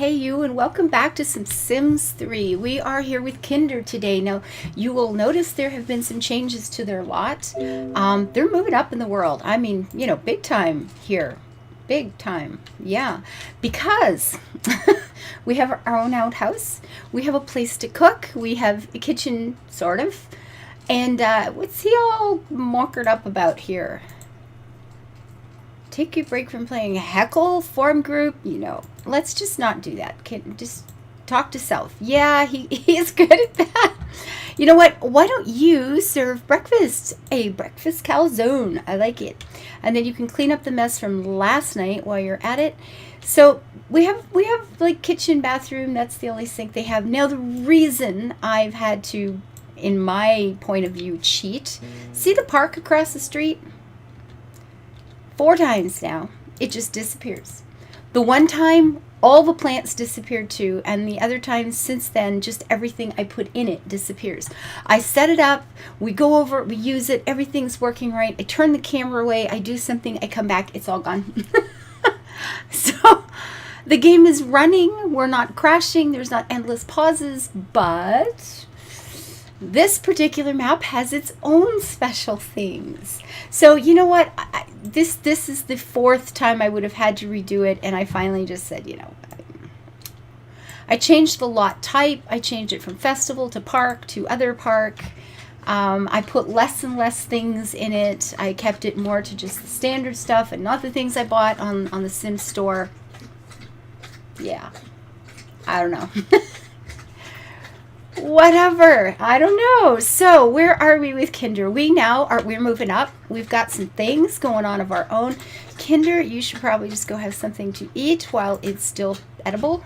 hey you, and welcome back to some Sims 3. We are here with Kinder today. Now, you will notice there have been some changes to their lot. They're moving up in the world. I mean, you know, big time here. Big time. Yeah. Because we have our own outhouse. We have a place to cook. We have a kitchen, sort of. And what's he all mockered up about here? Take a break from playing Heckle, form group, you know. Let's just not do that. Just talk to self. Yeah, he is good at that. You know what? Why don't you serve breakfast? A breakfast calzone. I like it. And then you can clean up the mess from last night while you're at it. So we have like kitchen, bathroom. That's the only sink they have. Now the reason I've had to, in my point of view, cheat. See the park across the street? 4 times now, it just disappears. The one time, all the plants disappeared too, and the other times since then, just everything I put in it disappears. I set it up, we go over it, we use it, everything's working right. I turn the camera away, I do something, I come back, it's all gone. So, the game is running, we're not crashing, there's not endless pauses, but this particular map has its own special things. So you know what? This is the 4th time I would have had to redo it, and I finally just said, you know, I changed the lot type. I changed it from festival to park to other park. I put less and less things in it. I kept it more to just the standard stuff and not the things I bought on the Sims store. Yeah, I don't know. Whatever, I don't know. So where are we with Kinder? We're moving up. We've got some things going on of our own. Kinder, you should probably just go have something to eat while it's still edible.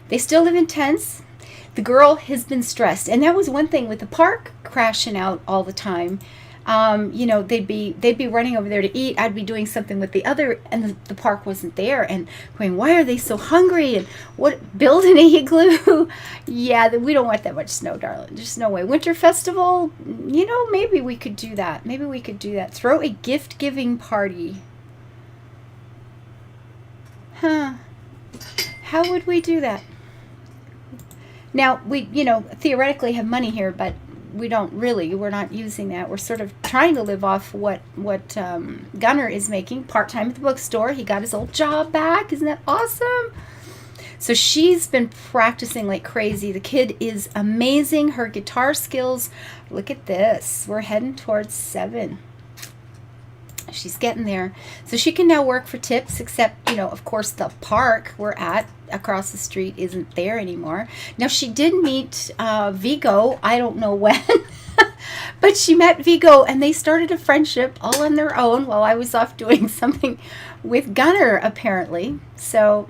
They still live in tents. The girl has been stressed, and that was one thing with the park crashing out all the time. You know, they'd be running over there to eat. I'd be doing something with the other, and the park wasn't there, and going, why are they so hungry? And what, build an igloo? Yeah, we don't want that much snow, darling. There's no way. Winter festival, you know, maybe we could do that. Maybe we could do that. Throw a gift-giving party. Huh. How would we do that? Now, we, you know, theoretically have money here, but we don't really. We're not using that. We're sort of trying to live off what Gunnar is making part-time at the bookstore. He got his old job back. Isn't that awesome? So she's been practicing like crazy. The kid is amazing. Her guitar skills, look at this. We're heading towards 7. She's getting there. So she can now work for tips, except, you know, of course, the park we're at across the street isn't there anymore. Now, she did meet Vigo. I don't know when. But she met Vigo, and they started a friendship all on their own while I was off doing something with Gunnar, apparently. So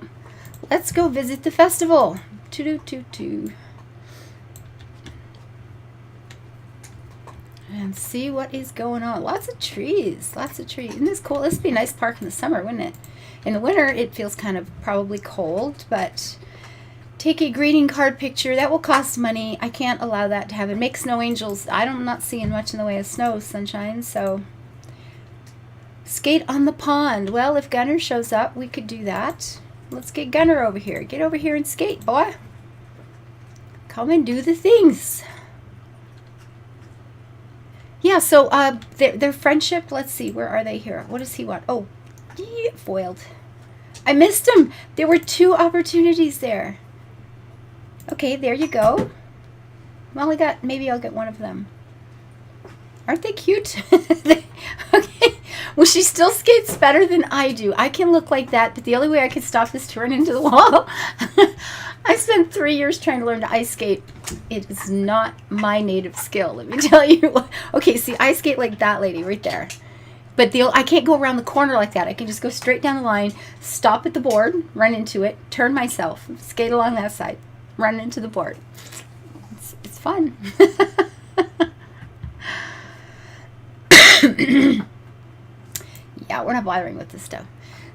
let's go visit the festival. Toot-toot-toot-toot. And see what is going on. Lots of trees. Lots of trees. Isn't this cool? This would be a nice park in the summer, wouldn't it? In the winter, it feels kind of probably cold, but take a greeting card picture. That will cost money. I can't allow that to happen. Make snow angels. I'm not seeing much in the way of snow, sunshine, so. Skate on the pond. Well, if Gunnar shows up, we could do that. Let's get Gunnar over here. Get over here and skate, boy. Come and do the things. Yeah, so their friendship, let's see, where are they here? What does he want? Oh, yeah, foiled. I missed him. There were 2 opportunities there. Okay, there you go. Well, maybe I'll get one of them. Aren't they cute? Okay. Well, she still skates better than I do. I can look like that, but the only way I can stop is to run into the wall. I spent 3 years trying to learn to ice skate. It is not my native skill, let me tell you. Okay, see, I skate like that lady right there. But I can't go around the corner like that. I can just go straight down the line, stop at the board, run into it, turn myself, skate along that side, run into the board. It's fun. Yeah, we're not bothering with this stuff.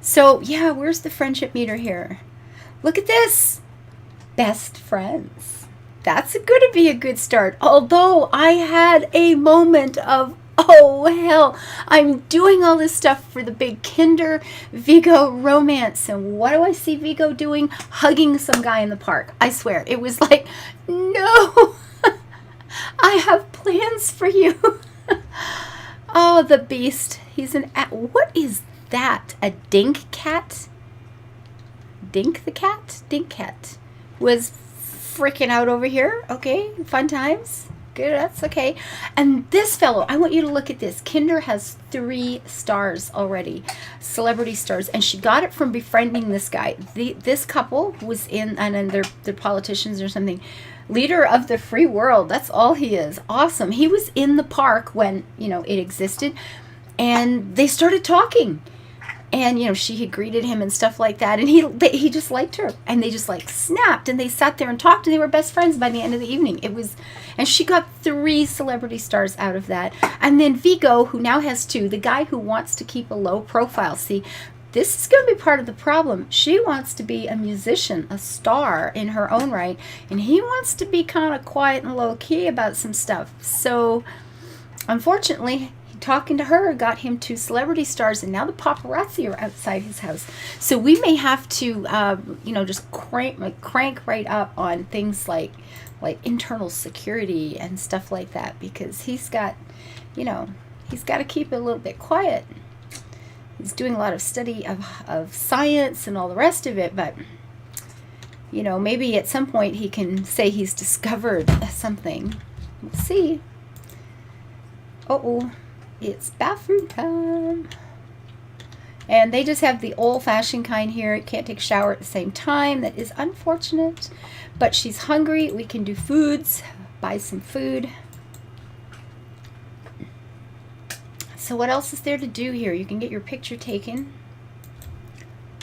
So, yeah, where's the friendship meter here? Look at this. Best friends. That's going to be a good start. Although I had a moment of Oh, hell. I'm doing all this stuff for the big Kinder Vigo romance. And what do I see Vigo doing? Hugging some guy in the park. I swear. It was like, no, I have plans for you. Oh, the beast. He's an... What is that? A dink cat? Dink the cat? Dink cat. Was freaking out over here. Okay, fun times. Good, that's okay. And this fellow, I want you to look at this. Kinder has 3 stars already, celebrity stars, and she got it from befriending this guy. This couple was in, and then they're politicians or something. Leader of the free world. That's all he is. Awesome. He was in the park when, it existed, and they started talking. And, she had greeted him and stuff like that. And he just liked her. And they just snapped. And they sat there and talked. And they were best friends by the end of the evening. And she got 3 celebrity stars out of that. And then Vigo, who now has 2, the guy who wants to keep a low profile. See, this is going to be part of the problem. She wants to be a musician, a star in her own right. And he wants to be kind of quiet and low key about some stuff. So, unfortunately, talking to her got him 2 celebrity stars, and now the paparazzi are outside his house. So we may have to, just crank right up on things like internal security and stuff like that, because he's got to keep it a little bit quiet. He's doing a lot of study of science and all the rest of it, but maybe at some point he can say he's discovered something. We'll see. Uh-oh. It's bathroom time. And they just have the old-fashioned kind here. You can't take a shower at the same time. That is unfortunate. But she's hungry. We can do foods. Buy some food. So what else is there to do here? You can get your picture taken.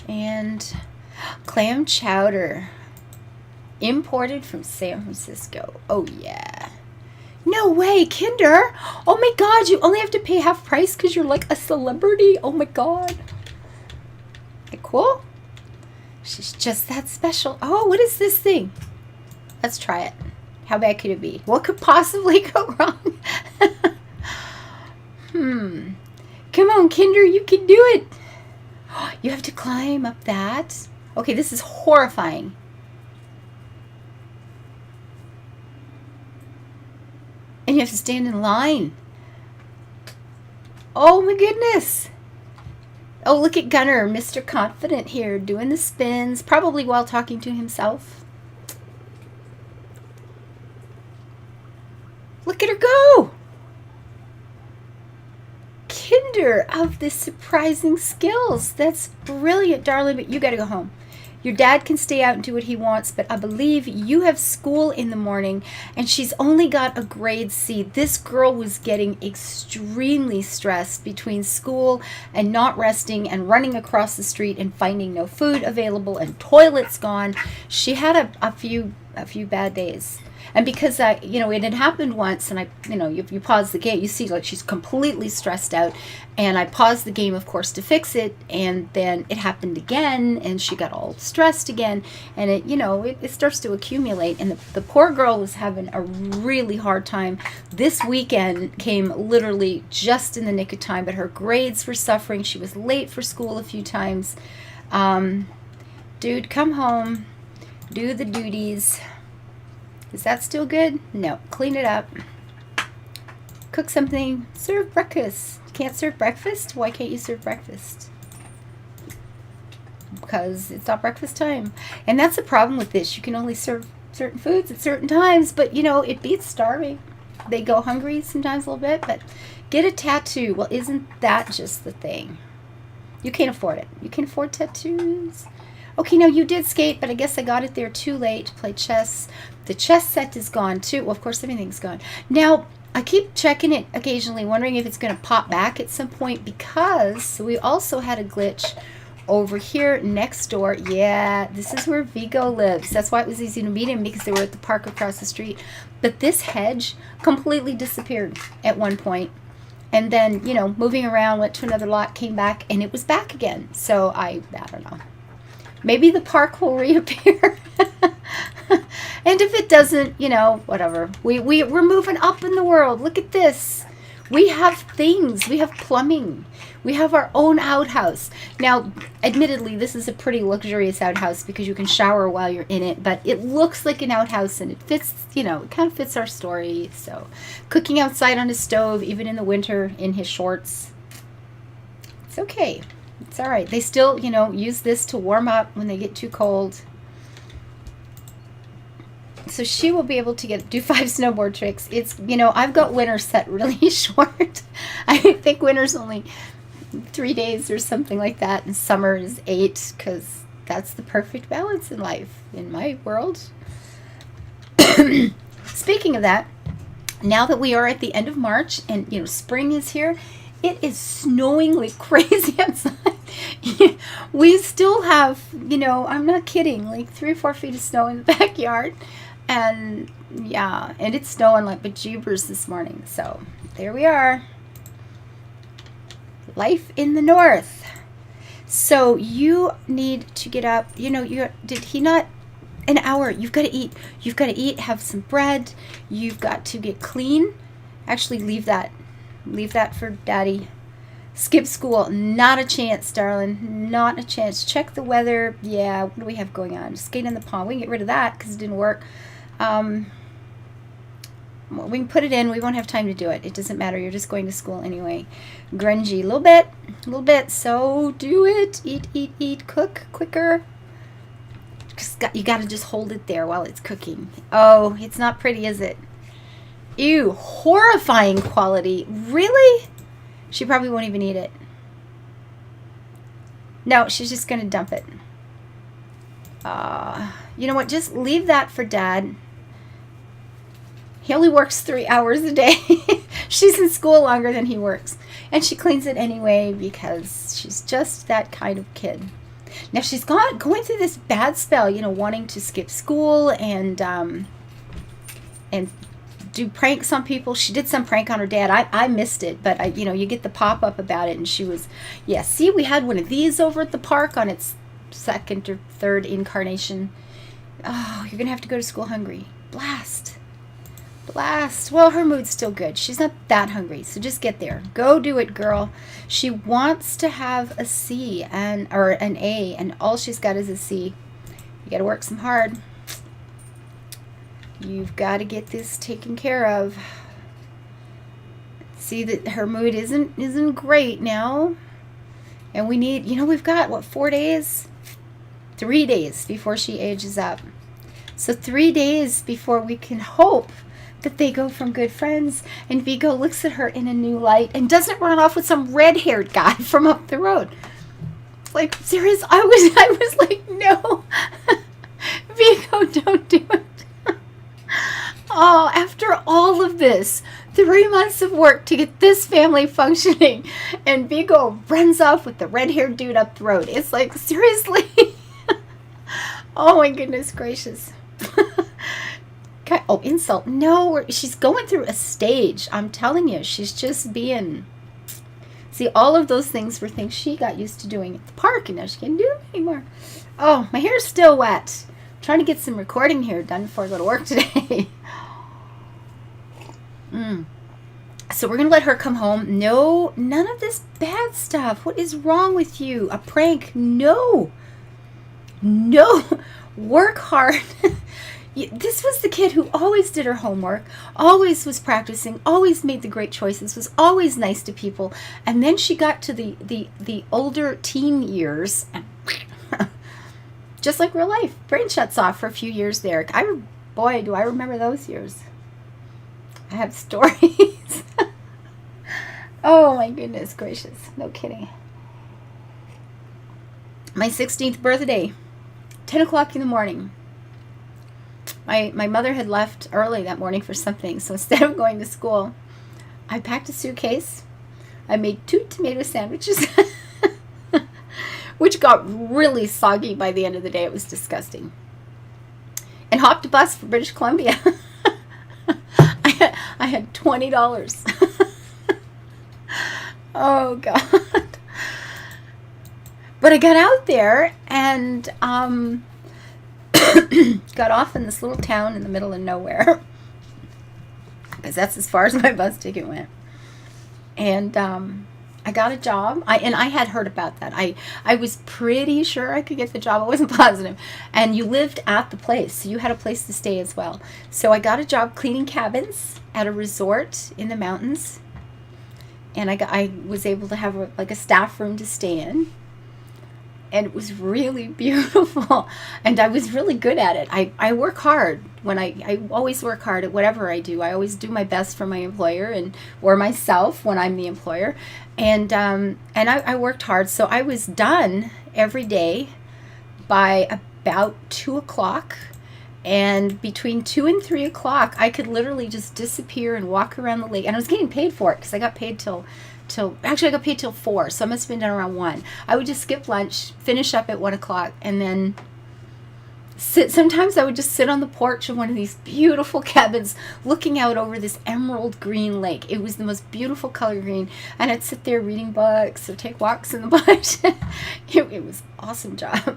And clam chowder. Imported from San Francisco. Oh, yeah. No way, Kinder. Oh my God, you only have to pay half price because you're like a celebrity. Oh my God. Okay, cool. She's just that special. Oh, what is this thing? Let's try it. How bad could it be? What could possibly go wrong? Come on, Kinder, you can do it. You have to climb up that. Okay, this is horrifying. And you have to stand in line. Oh my goodness. Oh, look at Gunner, Mr. Confident here, doing the spins, probably while talking to himself. Look at her go. Kinder of the surprising skills. That's brilliant, darling, but you got to go home. Your dad can stay out and do what he wants, but I believe you have school in the morning, and she's only got a grade C. This girl was getting extremely stressed between school and not resting and running across the street and finding no food available and toilets gone. She had a few bad days. And because it had happened once, and you pause the game, you see like she's completely stressed out, and I paused the game, of course, to fix it, and then it happened again, and she got all stressed again, and it starts to accumulate, and the poor girl was having a really hard time. This weekend came literally just in the nick of time, but her grades were suffering. She was late for school a few times. Dude, come home, do the duties. Is that still good? No. Clean it up. Cook something. Serve breakfast. Can't serve breakfast? Why can't you serve breakfast? Because it's not breakfast time. And that's the problem with this. You can only serve certain foods at certain times, but it beats starving. They go hungry sometimes a little bit, but get a tattoo. Well, isn't that just the thing? You can't afford it. You can afford tattoos. Okay, now you did skate, but I guess I got it there too late to play chess. The chess set is gone too. Well, of course, everything's gone. Now, I keep checking it occasionally, wondering if it's going to pop back at some point, because we also had a glitch over here next door. Yeah, this is where Vigo lives. That's why it was easy to meet him, because they were at the park across the street. But this hedge completely disappeared at one point. And then, moving around, went to another lot, came back, and it was back again. So I don't know. Maybe the park will reappear. And if it doesn't, whatever. We're moving up in the world. Look at this. We have things. We have plumbing. We have our own outhouse. Now, admittedly, this is a pretty luxurious outhouse because you can shower while you're in it, but it looks like an outhouse and it fits, you know, it kind of fits our story. So, cooking outside on a stove, even in the winter, in his shorts, it's okay. It's all right. They still, you know, use this to warm up when they get too cold. So she will be able to do 5 snowboard tricks. It's, you know, I've got winter set really short. I think winter's only 3 days or something like that, and summer is 8, because that's the perfect balance in life, in my world. Speaking of that, now that we are at the end of March and, you know, spring is here, it is snowing like crazy outside. We still have, you know, I'm not kidding, like 3 or 4 feet of snow in the backyard. And yeah, and it's snowing like bejeebers this morning. So there we are. Life in the north. So you need to get up. You know, did he not? An hour. You've got to eat. You've got to eat. Have some bread. You've got to get clean. Actually, leave that. Leave that for Daddy. Skip school. Not a chance, darling. Not a chance. Check the weather. Yeah, what do we have going on? Skate in the pond. We can get rid of that because it didn't work. Well, we can put it in. We won't have time to do it. It doesn't matter. You're just going to school anyway. Grungy. A little bit. So do it. Eat, eat, eat. Cook quicker. You got to just hold it there while it's cooking. Oh, it's not pretty, is it? Ew. Horrifying quality. Really? She probably won't even eat it. No, she's just going to dump it. You know what? Just leave that for Dad. He only works 3 hours a day. She's in school longer than he works. And she cleans it anyway because she's just that kind of kid. Now she's going through this bad spell, you know, wanting to skip school and do pranks on people. She did some prank on her dad. I missed it, but you know, you get the pop-up about it, and she was, yeah, see, we had one of these over at the park on its 2nd or 3rd incarnation. Oh, you're gonna have to go to school hungry. Blast. Well, her mood's still good. She's not that hungry, so just get there. Go do it, girl. She wants to have a C or an A, and all she's got is a C. You got to work some hard. You've got to get this taken care of. See that her mood isn't great now, and we need, you know, we've got what, 4 days, 3 days before she ages up. So 3 days before we can hope that they go from good friends and Vigo looks at her in a new light and doesn't run off with some red-haired guy from up the road. Like, serious? I was like, no. Vigo, don't do it. Oh, after all of this, 3 months of work to get this family functioning, and Vigo runs off with the red-haired dude up the road. It's like, seriously? Oh my goodness gracious. Oh, insult. No, she's going through a stage. I'm telling you, she's just being... See, all of those things were things she got used to doing at the park, and now she can't do them anymore. Oh, my hair's still wet. I'm trying to get some recording here done before I go to work today. So we're going to let her come home. No, none of this bad stuff. What is wrong with you? A prank? No. Work hard. This was the kid who always did her homework, always was practicing, always made the great choices, was always nice to people. And then she got to the older teen years, and just like real life, brain shuts off for a few years there. Boy, do I remember those years. I have stories. Oh my goodness gracious, no kidding. My 16th birthday, 10 o'clock in the morning. My mother had left early that morning for something, so instead of going to school, I packed a suitcase. I made 2 tomato sandwiches, which got really soggy by the end of the day. It was disgusting. And hopped a bus for British Columbia. I had $20. Oh, God. But I got out there and got off in this little town in the middle of nowhere, because that's as far as my bus ticket went. And I got a job. I had heard about that. I was pretty sure I could get the job. I wasn't positive. And you lived at the place, so you had a place to stay as well. So I got a job cleaning cabins at a resort in the mountains. And I was able to have a staff room to stay in. And it was really beautiful. And I was really good at it. I work hard. I always work hard at whatever I do. I always do my best for my employer or myself when I'm the employer. And I worked hard. So I was done every day by about 2 o'clock. And between 2 and 3 o'clock, I could literally just disappear and walk around the lake. And I was getting paid for it because I got paid till actually I got paid till 4, so I must have been done around 1. I would just skip lunch, finish up at 1 o'clock, and then sometimes I would just sit on the porch of one of these beautiful cabins looking out over this emerald green lake. It was the most beautiful color green, and I'd sit there reading books or take walks in the bush. It was an awesome job.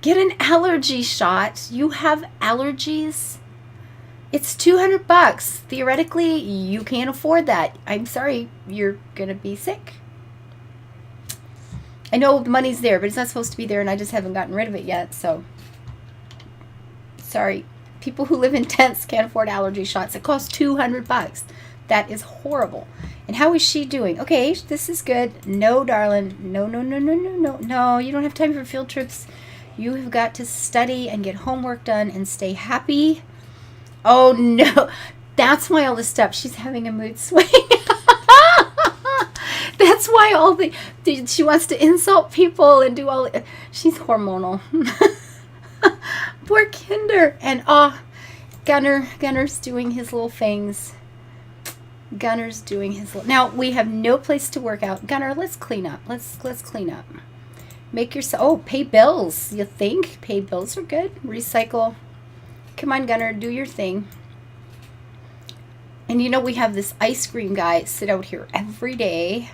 Get an allergy shot. You have allergies? It's $200. Theoretically, you can't afford that. I'm sorry, you're going to be sick. I know the money's there, but it's not supposed to be there, and I just haven't gotten rid of it yet, so sorry. People who live in tents can't afford allergy shots. It costs $200. That is horrible. And how is she doing? Okay, this is good. No, darling. No. No, you don't have time for field trips. You have got to study and get homework done and stay happy. Oh no, that's why all this stuff, she's having a mood swing. That's why she wants to insult people and do she's hormonal. Poor Kinder. And Gunner's doing his little things. Now we have no place to work out. Gunner, let's clean up. Let's clean up. Make yourself, pay bills. You think? Pay bills are good. Recycle. Come on, Gunner, do your thing. And we have this ice cream guy sit out here every day,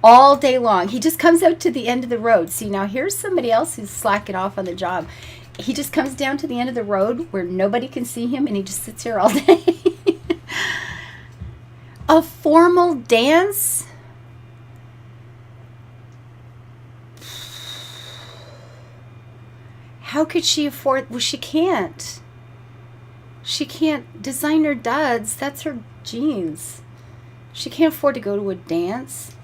all day long. He just comes out to the end of the road. See, now here's somebody else who's slacking off on the job. He just comes down to the end of the road where nobody can see him, and he just sits here all day. A formal dance? How could she afford? Well, she can't. She can't. Designer duds, that's her jeans. She can't afford to go to a dance.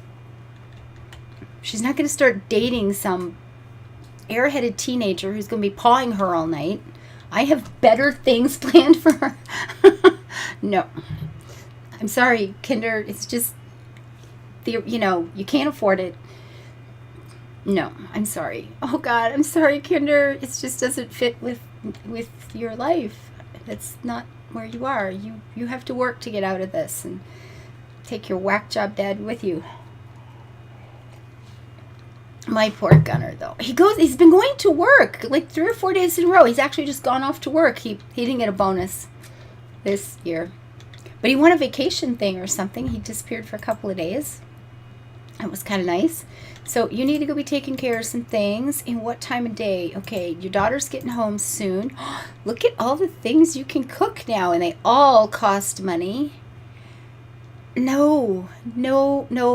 She's not going to start dating some airheaded teenager who's going to be pawing her all night. I have better things planned for her. No. I'm sorry, Kinder. It's just, you can't afford it. No, I'm sorry. Oh, God, I'm sorry, Kinder. It just doesn't fit with your life. That's not where you are. You have to work to get out of this and take your whack job dad with you. My poor Gunner, though. He's been going to work like 3 or 4 days in a row. He's actually just gone off to work. He didn't get a bonus this year. But he won a vacation thing or something. He disappeared for a couple of days. That was kind of nice. So you need to go be taking care of some things. In what time of day? Okay, your daughter's getting home soon. Look at all the things you can cook now, and they all cost money. No.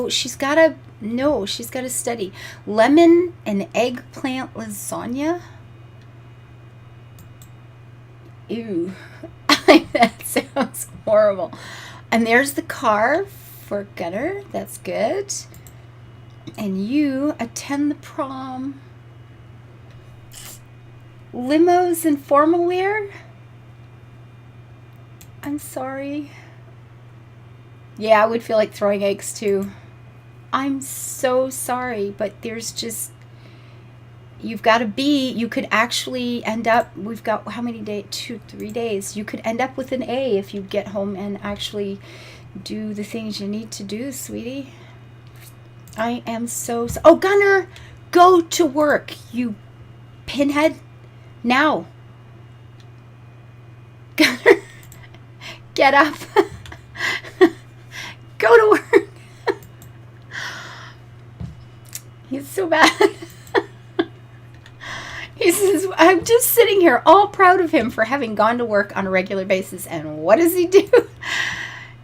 She's got to study. Lemon and eggplant lasagna? Ew. That sounds horrible. And there's the car for Gunner. That's good. And you attend the prom. Limos and formal wear? I'm sorry. Yeah, I would feel like throwing eggs too. I'm so sorry, but there's just, you could actually end up, we've got how many days? 2-3 days. You could end up with an A if you get home and actually do the things you need to do, sweetie. I am so oh, Gunner, go to work, you pinhead. Now. Gunner, get up. Go to work. He's so bad. He says, I'm just sitting here all proud of him for having gone to work on a regular basis. And what does he do?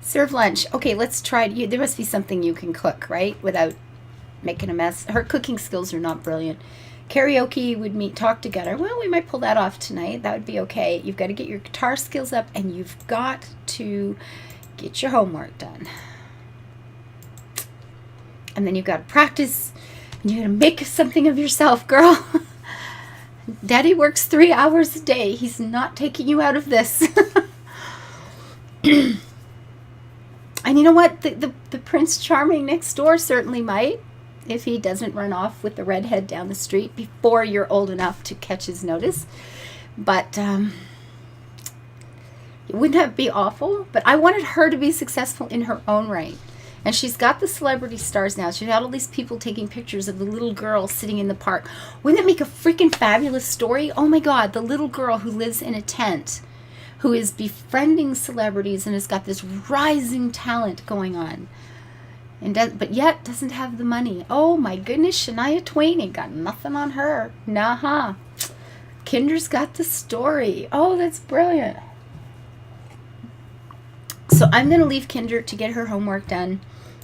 Serve lunch. Okay, let's try. There must be something you can cook, right? Without making a mess. Her cooking skills are not brilliant. Karaoke would meet, talk together. Well, we might pull that off tonight. That would be okay. You've got to get your guitar skills up, and you've got to get your homework done. And then you've got to practice, and you're going to make something of yourself, girl. Daddy works 3 hours a day. He's not taking you out of this. And you know what? The Prince Charming next door certainly might, if he doesn't run off with the redhead down the street before you're old enough to catch his notice. But wouldn't that be awful? But I wanted her to be successful in her own right. And she's got the celebrity stars now. She's got all these people taking pictures of the little girl sitting in the park. Wouldn't that make a freaking fabulous story? Oh my God, the little girl who lives in a tent, who is befriending celebrities and has got this rising talent going on. But yet doesn't have the money. Oh my goodness, Shania Twain ain't got nothing on her. Nah. Kinder's got the story. Oh, that's brilliant. So I'm going to leave Kinder to get her homework done.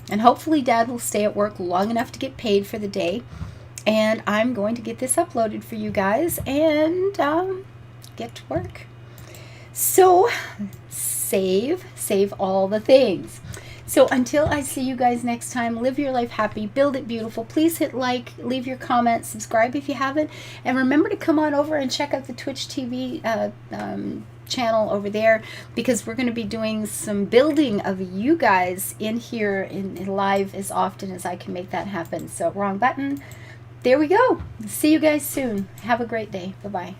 And hopefully Dad will stay at work long enough to get paid for the day. And I'm going to get this uploaded for you guys and get to work. So save all the things. So until I see you guys next time, live your life happy, build it beautiful. Please hit like, leave your comments, subscribe if you haven't. And remember to come on over and check out the Twitch TV channel over there, because we're going to be doing some building of you guys in here in live as often as I can make that happen. So wrong button. There we go. See you guys soon. Have a great day. Bye-bye.